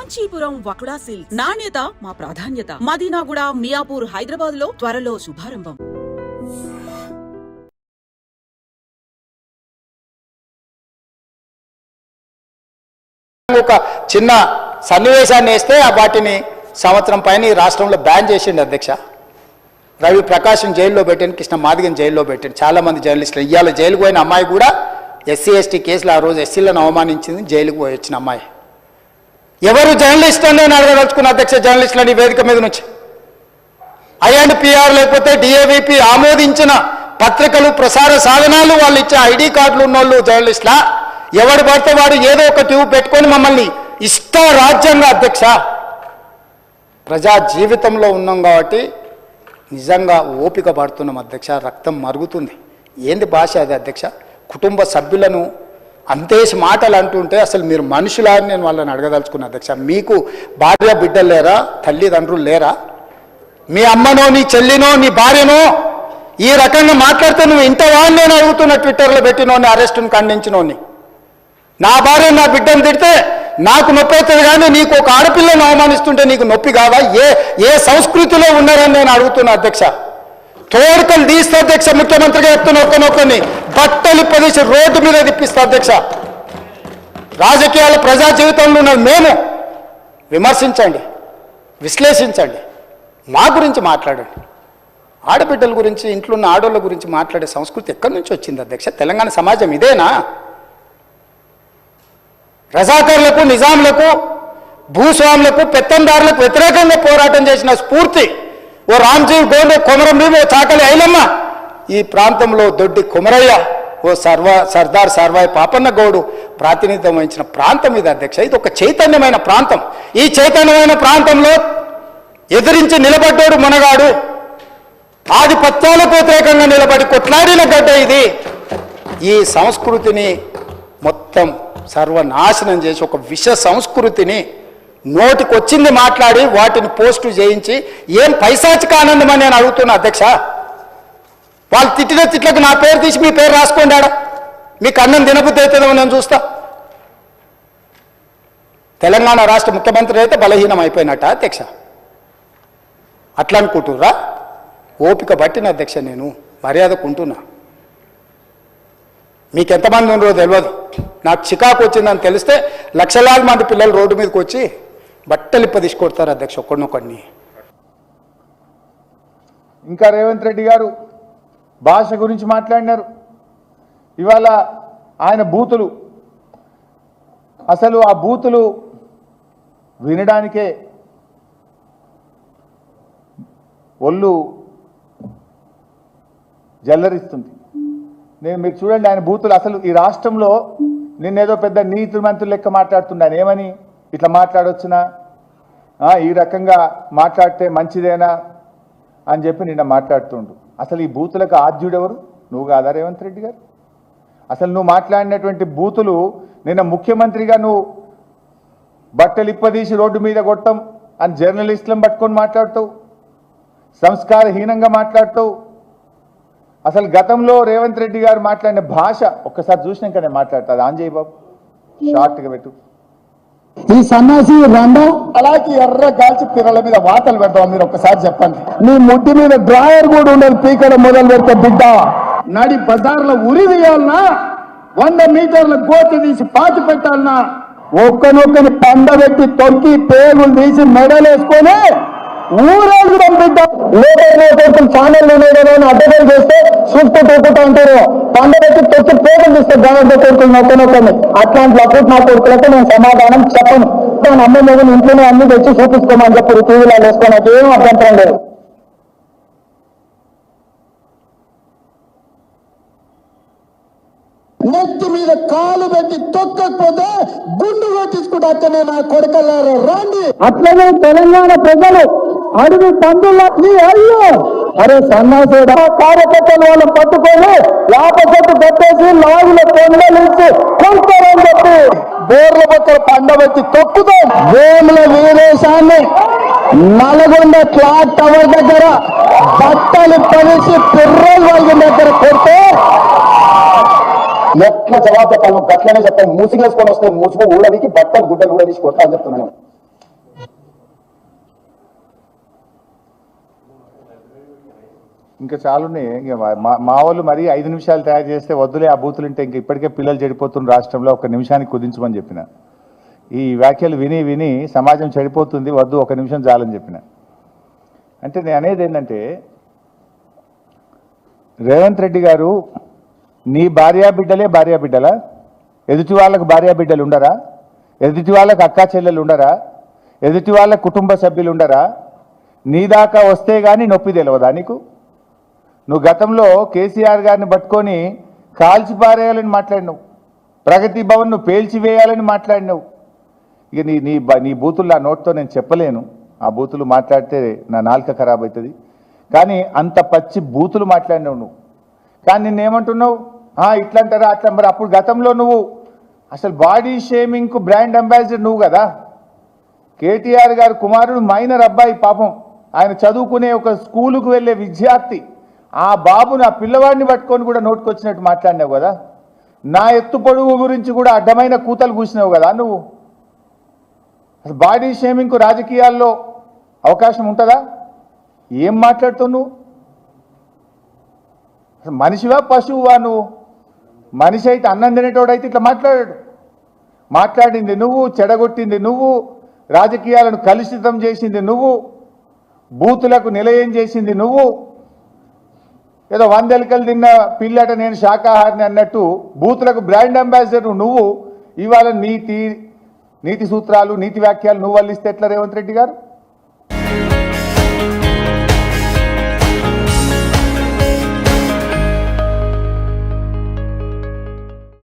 Kanchipuram వకుడా silks నాణ్యత మా ప్రాధాన్యత. మదీనాగూడ, మియాపూర్, హైదరాబాద్ లో త్వరలో శుభారంభం. ఒక చిన్న సన్నివేశాన్ని వేస్తే వాటిని సంవత్సరం పైన ఈ రాష్ట్రంలో బ్యాన్ చేసిండు అధ్యక్ష. రవి ప్రకాశం జైల్లో పెట్టాను, కృష్ణ మాదిగని జైల్లో పెట్టాను, చాలామంది జర్నలిస్టులు. ఇవాళ జైలుకు పోయిన అమ్మాయి కూడా ఎస్సీ ఎస్టీ కేసులు ఆ రోజు ఎస్సీలను అవమానించింది, జైలుకు పోయి వచ్చిన అమ్మాయి. ఎవరు జర్నలిస్టు అని నేను అడగదలుచుకున్న అధ్యక్ష, జర్నలిస్టులని వేదిక మీద నుంచి ఐఎండ్పిఆర్ లేకపోతే డిఏవిపి ఆమోదించిన పత్రికలు, ప్రసార సాధనాలు, వాళ్ళు ఇచ్చే ఐడి కార్డులు ఉన్నోళ్ళు జర్నలిస్టులా? ఎవడు పడితే వాడు ఏదో ఒక ట్యూబ్ పెట్టుకొని మమ్మల్ని ఇష్ట రాజ్యంగా అధ్యక్ష. ప్రజా జీవితంలో ఉన్నాం కాబట్టి నిజంగా ఓపిక పడుతున్నాం అధ్యక్ష, రక్తం మరుగుతుంది. ఏంది భాష అది అధ్యక్ష? కుటుంబ సభ్యులను అంతేసి మాటలు అంటుంటే అసలు మీరు మనుషులా అని నేను వాళ్ళని అడగదలుచుకున్నా అధ్యక్ష. మీకు భార్య బిడ్డలు లేరా? తల్లిదండ్రులు లేరా? మీ అమ్మనో, నీ చెల్లినో, నీ భార్యనో ఈ రకంగా మాట్లాడితే నువ్వు ఇంతవా అని నేను అడుగుతున్నా. ట్విట్టర్లో పెట్టినోని, అరెస్టును ఖండించినోని. నా భార్య నా బిడ్డను తిడితే నాకు నొప్పి అవుతుంది, కానీ నీకు ఒక ఆడపిల్లను అవమానిస్తుంటే నీకు నొప్పి కాదా? ఏ సంస్కృతిలో ఉన్నారని నేను అడుగుతున్నా అధ్యక్ష. తోడుకలు తీస్తే అధ్యక్ష, ముఖ్యమంత్రిగా చెప్తున్న ఒక్కనొక్కని బట్టలు పదేసి రోడ్డు మీద తిప్పిస్తా అధ్యక్ష. రాజకీయాలు ప్రజా జీవితంలో ఉన్నది మేము. విమర్శించండి, విశ్లేషించండి, మా గురించి మాట్లాడండి. ఆడబిడ్డల గురించి, ఇంట్లో ఉన్న ఆడోళ్ళ గురించి మాట్లాడే సంస్కృతి ఎక్కడి నుంచి వచ్చింది అధ్యక్ష? తెలంగాణ సమాజం ఇదేనా? రజాకర్లకు, నిజాంలకు, భూస్వాములకు, పెత్తందారులకు వ్యతిరేకంగా పోరాటం చేసిన స్ఫూర్తి ఓ రామ్జీవ్ గోండే, కొమరం భీమ్, ఓ చాకలి ఐలమ్మ, ఈ ప్రాంతంలో దొడ్డి కుమరయ్య, ఓ సర్దార్ సర్వాయి పాపన్న గౌడు ప్రాతినిధ్యం వహించిన ప్రాంతం ఇది అధ్యక్ష. ఇది ఒక చైతన్యమైన ప్రాంతం. ఈ చైతన్యమైన ప్రాంతంలో ఎదిరించి నిలబడ్డాడు మునగాడు. ఆధిపత్యాలకు వ్యతిరేకంగా నిలబడి కొట్లాడిన గడ్డ ఇది. ఈ సంస్కృతిని మొత్తం సర్వనాశనం చేసి ఒక విష సంస్కృతిని నోటికొచ్చింది మాట్లాడి వాటిని పోస్టు చేయించి ఏం పైశాచిక ఆనందం అని నేను అడుగుతున్నా అధ్యక్ష. వాళ్ళు తిట్టిన తిట్లకు నా పేరు తీసి మీ పేరు రాసుకోండి. ఆడ మీకు అన్నం తినబుద్ధి అవుతుందో నేను చూస్తా. తెలంగాణ రాష్ట్ర ముఖ్యమంత్రి అయితే బలహీనం అయిపోయినట్ట అధ్యక్ష? అట్లా అనుకుంటుర్రా? ఓపిక పట్టిన అధ్యక్ష, నేను మర్యాదకుంటున్నా. మీకు ఎంతమంది ఉన్నారో తెలియదు, నాకు చికాకు వచ్చిందని తెలిస్తే లక్షలాది మంది పిల్లలు రోడ్డు మీదకి వచ్చి బట్టలిప్ప తీసుకొడతారు అధ్యక్ష, ఒక్కడినొక్కడిని. ఇంకా రేవంత్ రెడ్డి గారు భాష గురించి మాట్లాడినారు. ఇవాళ ఆయన బూతులు, అసలు ఆ బూతులు వినడానికే ఒళ్ళు జల్లరిస్తుంది. నేను మీకు చూడండి, ఆయన బూతులు అసలు ఈ రాష్ట్రంలో నిన్నేదో పెద్ద నీతి మంత్రులు లెక్క మాట్లాడుతున్నాను. ఏమని ఇట్లా మాట్లాడొచ్చునా, ఈ రకంగా మాట్లాడితే మంచిదేనా అని చెప్పి నిన్న మాట్లాడుతుండు. అసలు ఈ బూతులకు ఆద్యుడెవరు? నువ్వు కాదా రేవంత్ రెడ్డి గారు? అసలు నువ్వు మాట్లాడినటువంటి బూతులు నిన్న ముఖ్యమంత్రిగా నువ్వు బట్టలు ఇప్పదీసి రోడ్డు మీద కొట్టం అని జర్నలిస్టులను పట్టుకొని మాట్లాడుతావు, సంస్కారహీనంగా మాట్లాడుతావు. అసలు గతంలో రేవంత్ రెడ్డి గారు మాట్లాడిన భాష ఒక్కసారి చూసినాక నేను మాట్లాడతాను. ఆంజయ్ బాబు షార్ట్గా పెట్టు. ఈ సన్నాసి రండం అలాగే ఎర్ర గాల్చి పిల్లల మీద వాతలు పెడతాం. మీరు ఒక్కసారి చెప్పండి. నీ ముడ్డి మీద డ్రాయర్ కూడా ఉండదు, పీకడం మొదలు పెడితే బిడ్డ నడి బజార్లో ఉరి తీయాలన్నా, 100 మీటర్ల గోతి తీసి పాతి పెట్టాలన్నా, ఒక్కనొక్కని పండబెట్టి తొక్కి పేగులు తీసి మెడలేసుకొని ఊరేగుదాం బిడ్డ. లోకల్ ఛానల్ అడ్డగోలు చేస్తే సుట్టు తొక్కుతా అంటారు, పండబెట్టి తొక్కి పేగులు తీస్తే గవర్నమెంట్ కొడుకులు ఒక్కనొక్కని. అట్లాంటి అప్పుడు నా కొడుకులతో నేను సమాధానం చెప్పను. నేను అమ్మ మీద ఇంట్లోనే అన్ని తెచ్చి చూపించుకోమని చెప్పారు, టీవీలో వేసుకొని. ఏం అభ్యంతరం లేదు. నెత్తి మీద కాలు పెట్టి తొక్కకపోతే గుండు కొట్టించుకుంటే నా కొడుకల్లారా రండి. అట్లనే తెలంగాణ ప్రజలు అడుగు పందుల్లా అయ్యో అరే సన్నాసుడా కార్యకర్తలు వాళ్ళు పట్టుకొని యాపచెట్టు కట్టేసి లాగుల పొందలించి కొంటారని చెప్పి బోర్ల పక్కన పండబెట్టి తొక్కుతాం. వేముల వీరేశాన్ని నల్గొండ క్లాక్ టవర్ దగ్గర బట్టలు పలిసి పిర్రలు వాళ్ళ దగ్గర కొడితే ఎట్లా జవాబు చెప్పాలి? గట్లనే చెప్పాలి. మూసిగేసుకొని వస్తే మూసుకు ఊడవికి బట్టలు గుడ్డలు కూడా తీసి కొడతా అని చెప్తున్నాను. ఇంకా చాలున్నాయి. ఇంకా మా వాళ్ళు మరి 5 నిమిషాలు తయారు చేస్తే వద్దులే ఆ బూతులు ఉంటే ఇంకా ఇప్పటికే పిల్లలు చెడిపోతున్న రాష్ట్రంలో 1 నిమిషానికి కుదించమని చెప్పిన. ఈ వ్యాఖ్యలు విని విని సమాజం చెడిపోతుంది, వద్దు 1 నిమిషం చాలని చెప్పిన. అంటే నేను అనేది ఏంటంటే, రేవంత్ రెడ్డి గారు నీ భార్యాబిడ్డలా? ఎదుటి వాళ్ళకు భార్యాబిడ్డలు ఉండరా? ఎదుటి వాళ్ళకు అక్కా చెల్లెలు ఉండరా? ఎదుటి వాళ్ళ కుటుంబ సభ్యులు ఉండరా? నీ దాకా వస్తే కానీ నొప్పి తెలియదా నీకు? నువ్వు గతంలో కేసీఆర్ గారిని పట్టుకొని కాల్చిపారేయాలని మాట్లాడినావు, ప్రగతి భవన్ నువ్వు పేల్చివేయాలని మాట్లాడినావు. ఇక నీ బూతులు ఆ నోట్తో నేను చెప్పలేను, ఆ బూతులు మాట్లాడితే నా నాలుక ఖరాబ్ అవుతుంది. కానీ అంత పచ్చి బూతులు మాట్లాడినావు నువ్వు. కానీ నిన్నేమంటున్నావు, ఇట్లా అంటారా అట్లా. మరి అప్పుడు గతంలో నువ్వు అసలు బాడీ షేమింగ్కు బ్రాండ్ అంబాసిడర్ నువ్వు కదా. కేటీఆర్ గారు కుమారుడు మైనర్ అబ్బాయి, పాపం ఆయన చదువుకునే ఒక స్కూలుకు వెళ్ళే విద్యార్థి, ఆ బాబును ఆ పిల్లవాడిని పట్టుకొని కూడా నోటుకొచ్చినట్టు మాట్లాడినావు కదా. నా ఎత్తు పొడుగు గురించి కూడా అడ్డమైన కూతలు కూసినావు కదా నువ్వు. అసలు బాడీ షేమింగ్కు రాజకీయాల్లో అవకాశం ఉంటుందా? ఏం మాట్లాడుతావు నువ్వు? అసలు మనిషివా పశువువా నువ్వు? మనిషి అయితే అన్నం తినేటోడైతే ఇట్లా మాట్లాడింది నువ్వు, చెడగొట్టింది నువ్వు, రాజకీయాలను కలుషితం చేసింది నువ్వు, బూతులకు నిలయం చేసింది నువ్వు. ఏదో 100 ఎలుకలు తిన్న పిల్లట నేను శాకాహారిని అన్నట్టు బూతులకు బ్రాండ్ అంబాసిడర్ నువ్వు. ఇవాళ నీతి సూత్రాలు, నీతి వ్యాఖ్యలు నువ్వు వల్లిస్తే ఎట్లా రేవంత్ రెడ్డి గారు?